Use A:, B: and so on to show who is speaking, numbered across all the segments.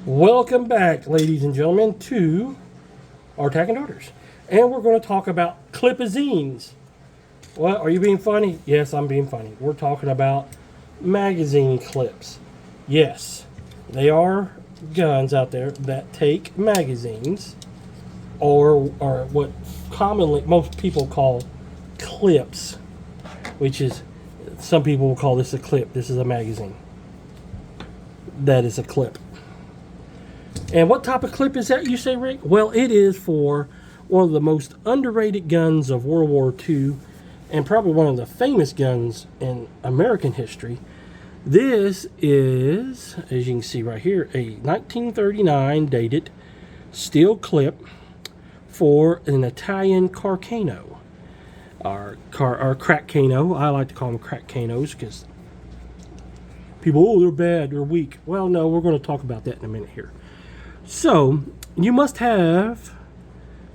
A: Welcome back, ladies and gentlemen, to R-TAC and Daughters. And we're going to talk about clipazines. What? Are you being funny? Yes, I'm being funny. We're talking about magazine clips. Yes, they are guns out there that take magazines, or what commonly most people call clips, which is, some people will call this a clip. This is a magazine. That is a clip. And what type of clip is that, you say, Rick? Well, it is for one of the most underrated guns of World War II, and probably one of the famous guns in American history. This is, as you can see right here, a 1939 dated steel clip for an Italian Carcano. Our Carcano. I like to call them Carcanos because people, oh, they're bad, they're weak. Well, no, we're going to talk about that in a minute here. So, you must have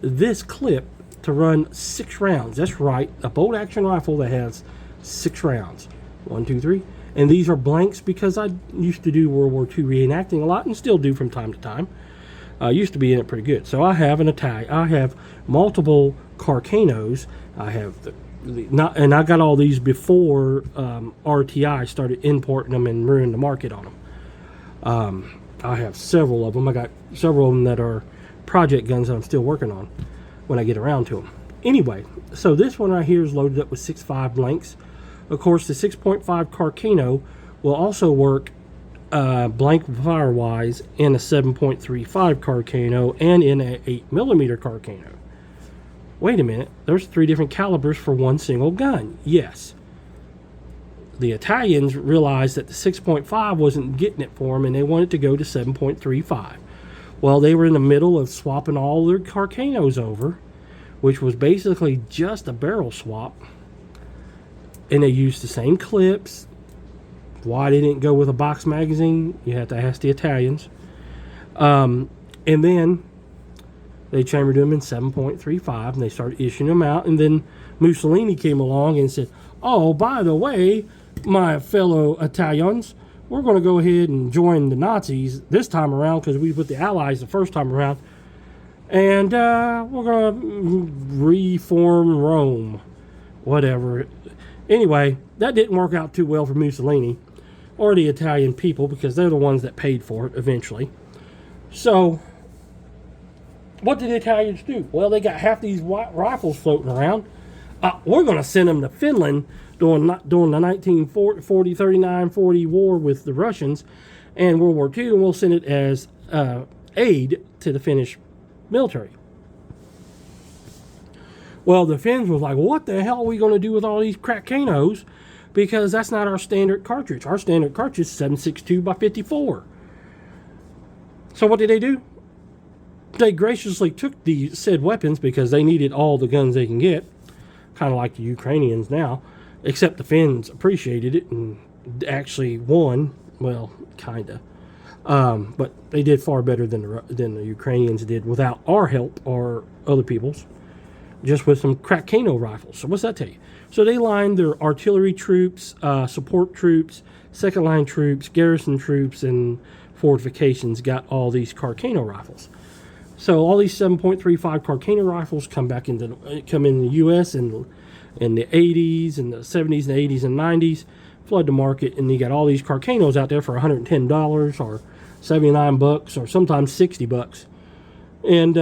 A: this clip to run 6 rounds. That's right, a bolt-action rifle that has 6 rounds. 1, 2, 3. And these are blanks because I used to do World War II reenacting a lot and still do from time to time. I used to be in it pretty good. So I have an Italian. I have multiple Carcanos. I have and I got all these before RTI started importing them and ruining the market on them. I have several of them. I got several of them that are project guns that I'm still working on when I get around to them. Anyway, so this one right here is loaded up with 6.5 blanks. Of course, the 6.5 Carcano will also work blank fire-wise in a 7.35 Carcano and in a 8mm Carcano. Wait a minute, there's 3 different calibers for one single gun. Yes. The Italians realized that the 6.5 wasn't getting it for them, and they wanted to go to 7.35. Well, they were in the middle of swapping all their Carcanos over, which was basically just a barrel swap, and they used the same clips. Why they didn't go with a box magazine, you have to ask the Italians. And then they chambered them in 7.35, and they started issuing them out, and then Mussolini came along and said, oh, by the way, my fellow Italians, we're going to go ahead and join the Nazis this time around because we put the Allies the first time around, and we're going to reform Rome, whatever. Anyway, that didn't work out too well for Mussolini or the Italian people because they're the ones that paid for it eventually. So, what did the Italians do? Well, they got half these rifles floating around. We're going to send them to Finland during the 1940, 39, 40 war with the Russians and World War II, and we'll send it as aid to the Finnish military. Well, the Finns was like, what the hell are we going to do with all these Carcanos? Because that's not our standard cartridge. Our standard cartridge is 7.62 by 54. So what did they do? They graciously took the said weapons because they needed all the guns they can get, kind of like the Ukrainians now, except the Finns appreciated it and actually won. Well, kind of. But they did far better than the Ukrainians did without our help or other people's, just with some Carcano rifles. So what's that tell you? So they lined their artillery troops, support troops, second line troops, garrison troops, and fortifications got all these Carcano rifles. So all these 7.35 Carcano rifles come in the U.S. in the 80s and the 70s and 80s and 90s, flood the market, and you got all these Carcanos out there for $110 or $79 or sometimes $60, and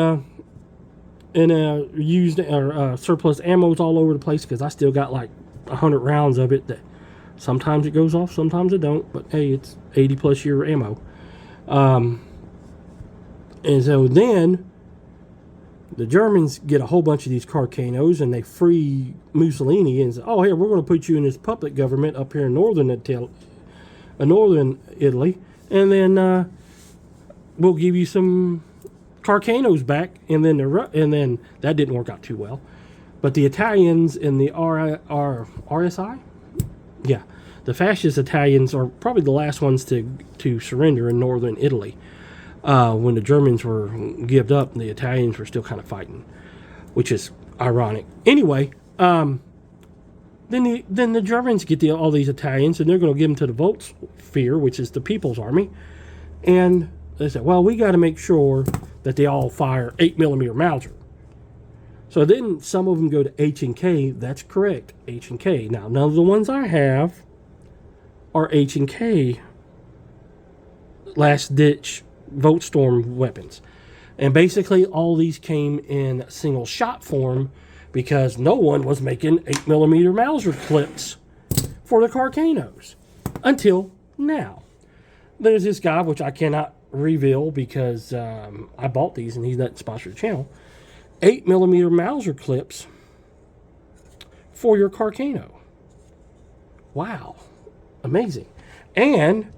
A: used surplus ammos all over the place because I still got like 100 rounds of it that sometimes it goes off, sometimes it don't, but hey, it's 80 plus year ammo. And so then the Germans get a whole bunch of these Carcanos and they free Mussolini and say, oh, here, we're going to put you in this puppet government up here in northern Italy, and then we'll give you some Carcanos back. And then that didn't work out too well. But the Italians in the RSI? Yeah. The fascist Italians are probably the last ones to surrender in northern Italy. When the Germans were given up, the Italians were still kind of fighting, which is ironic. Anyway, then the Germans get all these Italians, and they're going to give them to the Volkswehr, which is the People's Army, and they said, well, we got to make sure that they all fire 8mm Mauser. So then some of them go to H&K. That's correct, H&K. Now, none of the ones I have are H&K last-ditch Voltstorm weapons. And basically, all these came in single shot form because no one was making 8mm Mauser clips for the Carcanos until now. There's this guy, which I cannot reveal because I bought these and he doesn't sponsor the channel. 8mm Mauser clips for your Carcano. Wow. Amazing. And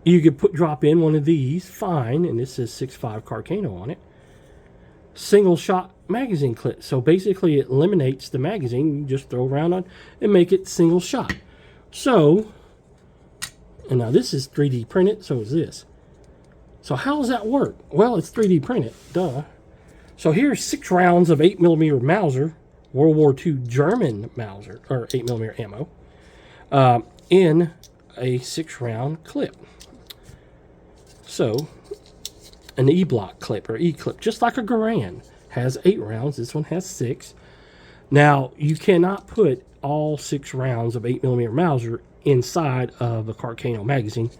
A: you could drop in one of these, fine, and this says 6.5 Carcano on it. Single shot magazine clip. So basically it eliminates the magazine. You just throw around on and make it single shot. So, and now this is 3D printed, so is this. So how does that work? Well, it's 3D printed, duh. So here's 6 rounds of 8mm Mauser, World War II German Mauser, or 8mm ammo, in a 6-round clip. So, an E-block clip, or E-clip, just like a Garand, has 8 rounds. This one has 6. Now, you cannot put all 6 rounds of 8mm Mauser inside of a Carcano magazine.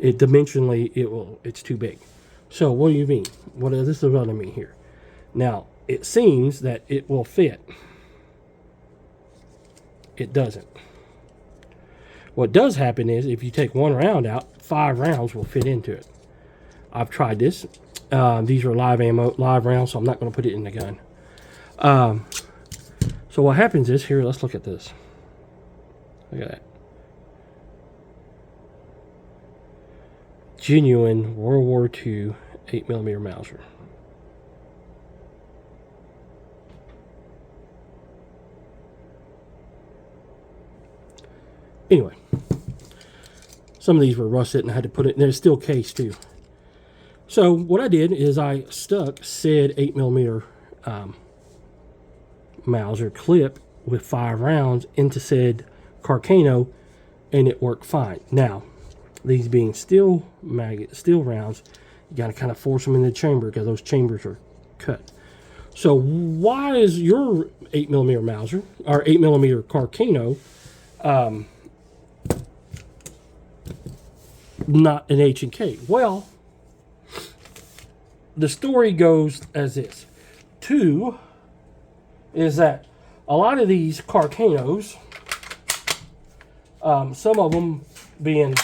A: Dimensionally, it's too big. So what do you mean? This is what I mean here. Now, it seems that it will fit. It doesn't. What does happen is if you take 1 round out, 5 rounds will fit into it. I've tried this. These are live rounds, so I'm not going to put it in the gun. So what happens is, here, let's look at this. Look at that. Genuine World War II 8mm Mauser. Anyway, some of these were rusted and I had to put it, and there's still case too. So what I did is I stuck said 8mm Mauser clip with 5 rounds into said Carcano, and it worked fine. Now, these being steel rounds, you got to kind of force them in the chamber because those chambers are cut. So why is your 8mm Mauser or 8mm Carcano not an H&K? Well, the story goes as this. 2 is that a lot of these Carcanos, some of them being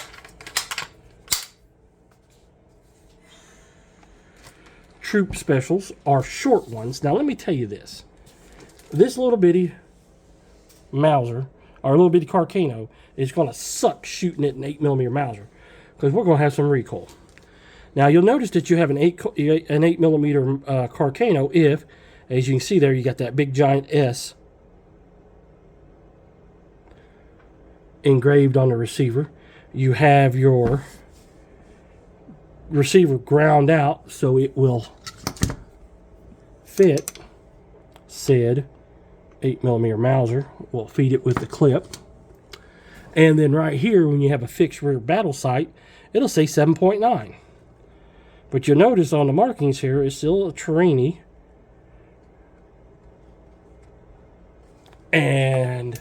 A: troop specials, are short ones. Now let me tell you this. This little bitty Mauser, or little bitty Carcano, is going to suck shooting it in 8mm Mauser, because we're going to have some recoil. Now you'll notice that you have an 8mm Carcano if, as you can see there, you got that big giant S engraved on the receiver. You have your receiver ground out so it will fit said 8mm Mauser. We'll feed it with the clip. And then right here, when you have a fixed rear battle sight, it'll say 7.9. But you'll notice on the markings here, it's still a Terraini. And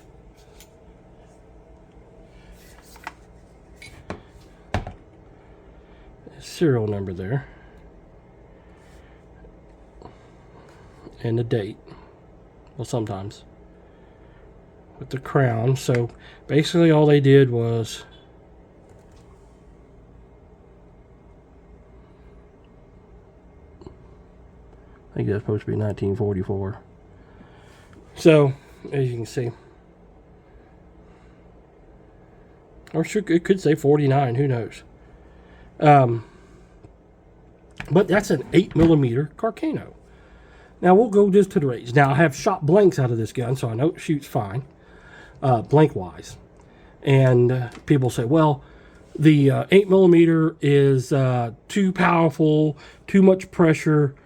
A: serial number there. And the date. Well, sometimes. With the crown. So basically all they did was I think that's supposed to be 1944. So, as you can see. Or it could say 49, who knows. But that's an 8mm Carcano. Now we'll go just to the range. Now I have shot blanks out of this gun, so I know it shoots fine, blank-wise. And people say, well, the 8mm is too powerful, too much pressure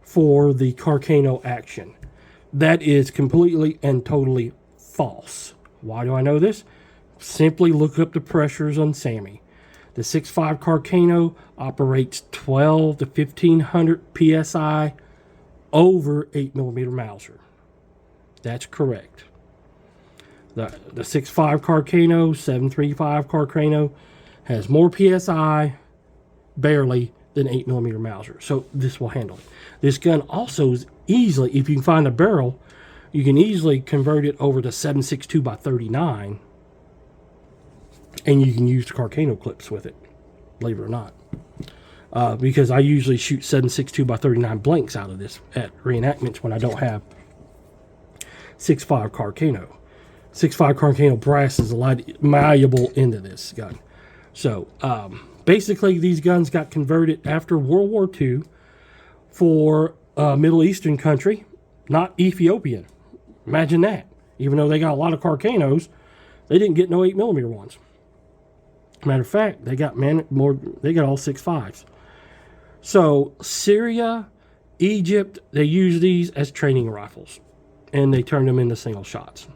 A: for the Carcano action. That is completely and totally false. Why do I know this? Simply look up the pressures on Sammy. The 6.5 Carcano operates 12 to 1500 psi over 8mm Mauser. That's correct. The 6.5 Carcano, 7.35 Carcano has more psi, barely, than 8mm Mauser. So this will handle it. This gun also is easily, if you can find a barrel, you can easily convert it over to 7.62 by 39, and you can use Carcano clips with it, believe it or not. Because I usually shoot 7.62 by 39 blanks out of this at reenactments when I don't have 6.5 Carcano. 6.5 Carcano brass is a lot malleable into this gun. So basically these guns got converted after World War II for Middle Eastern country, not Ethiopian. Imagine that. Even though they got a lot of Carcanos, they didn't get no 8mm ones. Matter of fact, they got all 6.5s. So Syria, Egypt, they use these as training rifles, and they turn them into single shots,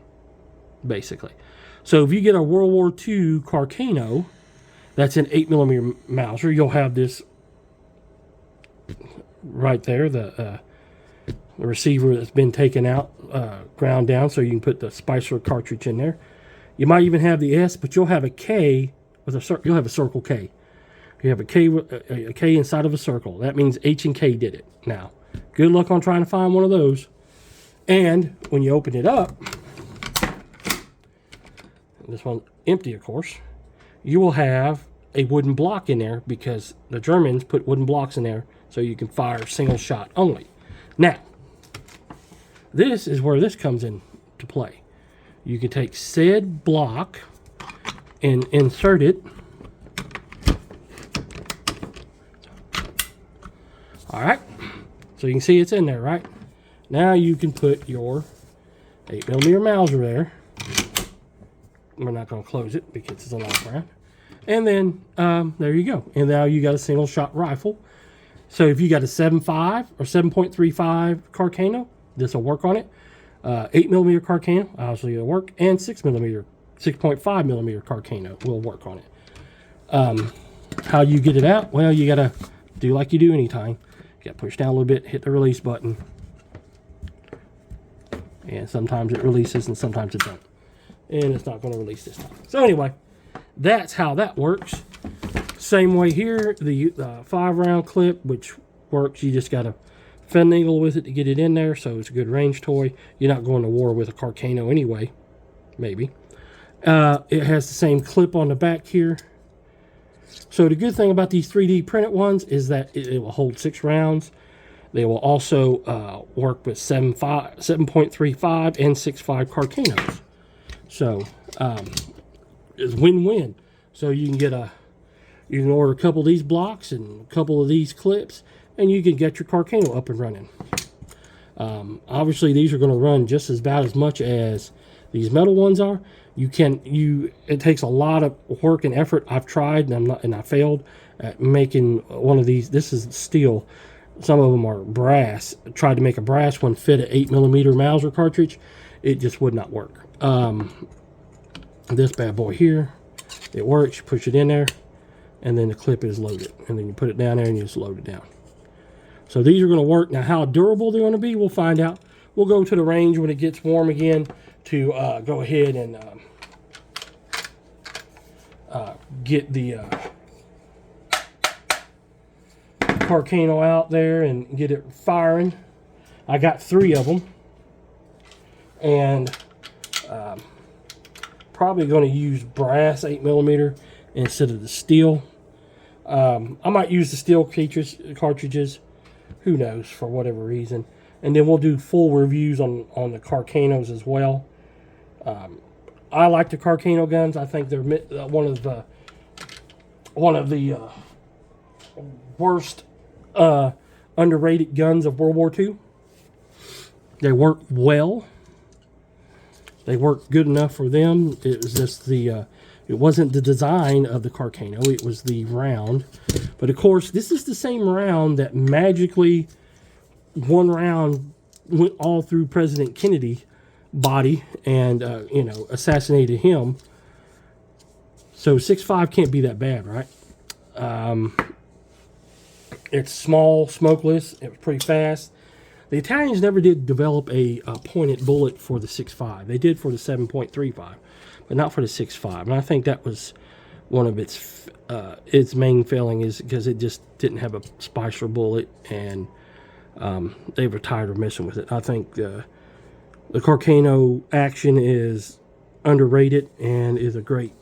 A: basically. So if you get a World War II Carcano, that's an 8mm Mauser, you'll have this right there, the receiver that's been taken out, ground down, so you can put the Spicer cartridge in there. You might even have the S, but you'll have a K with a you'll have a circle K. You have a K inside of a circle. That means H and K did it. Now, good luck on trying to find one of those. And when you open it up, this one's empty, of course, you will have a wooden block in there because the Germans put wooden blocks in there so you can fire single shot only. Now, this is where this comes into play. You can take said block and insert it. All right, so you can see it's in there, right? Now you can put your 8mm Mauser there. We're not going to close it because it's a lock round. And then there you go. And now you got a single shot rifle. So if you got a 7.5 or 7.35 Carcano, this will work on it. 8mm Carcano, obviously it'll work. And 6mm, 6.5mm Carcano will work on it. How you get it out? Well, you got to do like you do anytime. You got to push down a little bit, hit the release button. And sometimes it releases and sometimes it don't. And it's not going to release this time. So anyway, that's how that works. Same way here, the 5-round clip, which works. You just got to finagle with it to get it in there, so it's a good range toy. You're not going to war with a Carcano anyway, maybe. It has the same clip on the back here. So the good thing about these 3D printed ones is that it will hold 6 rounds. They will also work with 7.35 and 6.5 Carcanos. So it's win-win. So you can order a couple of these blocks and a couple of these clips, and you can get your Carcano up and running. Obviously, these are going to run just about as much as these metal ones are. It takes a lot of work and effort. I've tried and I failed at making one of these. This is steel. Some of them are brass. I tried to make a brass one fit an 8mm Mauser cartridge. It just would not work. This bad boy here, it works. You push it in there, and then the clip is loaded. And then you put it down there and you just load it down. So these are going to work. Now, how durable they're going to be, we'll find out. We'll go to the range when it gets warm again to go ahead and get the Carcano out there and get it firing. I got 3 of them, and probably going to use brass 8mm instead of the steel. I might use the steel cartridges, who knows, for whatever reason. And then we'll do full reviews on the Carcanos as well. I like the Carcano guns. I think they're one of the worst underrated guns of World War II. They work well. They work good enough for them. It was just it wasn't the design of the Carcano. It was the round. But of course, this is the same round that magically, one round went all through President Kennedy's body and assassinated him. So 6.5 can't be that bad, right? It's small, smokeless. It was pretty fast. The Italians never did develop a pointed bullet for the 6.5. They did for the 7.35, but not for the 6.5. And I think that was one of its main failing, is because it just didn't have a Spicer bullet, and they were tired of messing with it. I think the Carcano action is underrated and is a great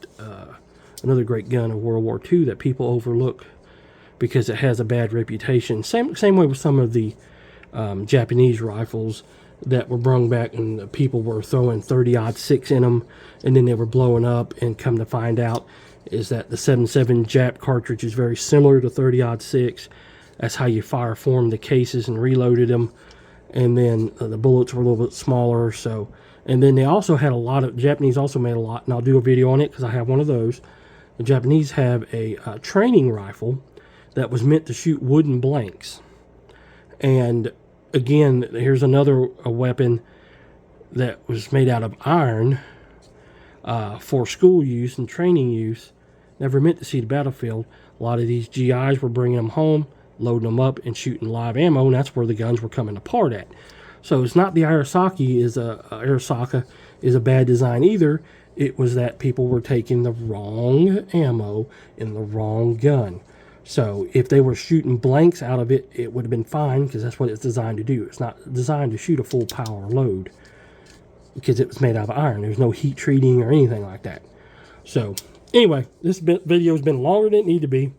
A: another great gun of World War II that people overlook because it has a bad reputation. Same way with some of the Japanese rifles that were brung back, and the people were throwing 30-06 in them, and then they were blowing up, and come to find out is that the 7.7 Jap cartridge is very similar to 30-06. That's how you formed the cases and reloaded them, and then the bullets were a little bit smaller. So, and then they also had a lot of, Japanese also made a lot, and I'll do a video on it because I have one of those. The Japanese have a training rifle that was meant to shoot wooden blanks. And again, here's another weapon that was made out of iron for school use and training use. Never meant to see the battlefield. A lot of these GIs were bringing them home, loading them up, and shooting live ammo, and that's where the guns were coming apart at. So it's not the Arisaka is a bad design either. It was that people were taking the wrong ammo in the wrong gun. So if they were shooting blanks out of it, it would have been fine, because that's what it's designed to do. It's not designed to shoot a full power load because it was made out of iron. There's no heat treating or anything like that. So anyway, this video has been longer than it needed to be.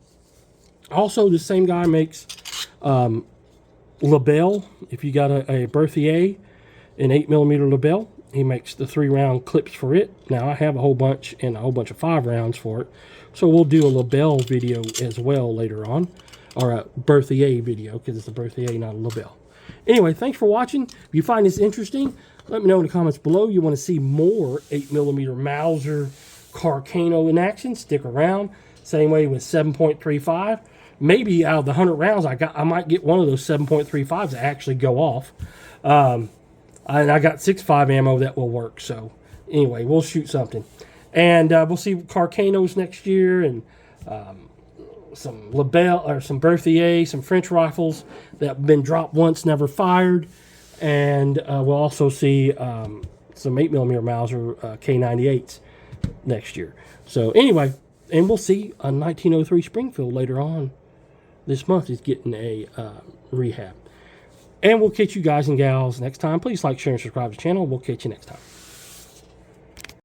A: Also, the same guy makes Lebel. If you got a Berthier, an 8mm Lebel, he makes the 3-round clips for it. Now I have a whole bunch and a whole bunch of 5 rounds for it. So we'll do a Lebel video as well later on, or a Berthier video, because it's a Berthier, not a Lebel. Anyway, thanks for watching. If you find this interesting, let me know in the comments below. You want to see more 8mm Mauser Carcano in action, stick around. Same way with 7.35. Maybe out of the 100 rounds I might get one of those 7.35s to actually go off. And I got 6.5 ammo that will work. So anyway, we'll shoot something. And we'll see Carcanos next year, and some Lebel, or some Berthier, some French rifles that have been dropped once, never fired. And we'll also see some 8mm Mauser K98s next year. So anyway, and we'll see a 1903 Springfield later on this month is getting a rehab. And we'll catch you guys and gals next time. Please like, share, and subscribe to the channel. We'll catch you next time.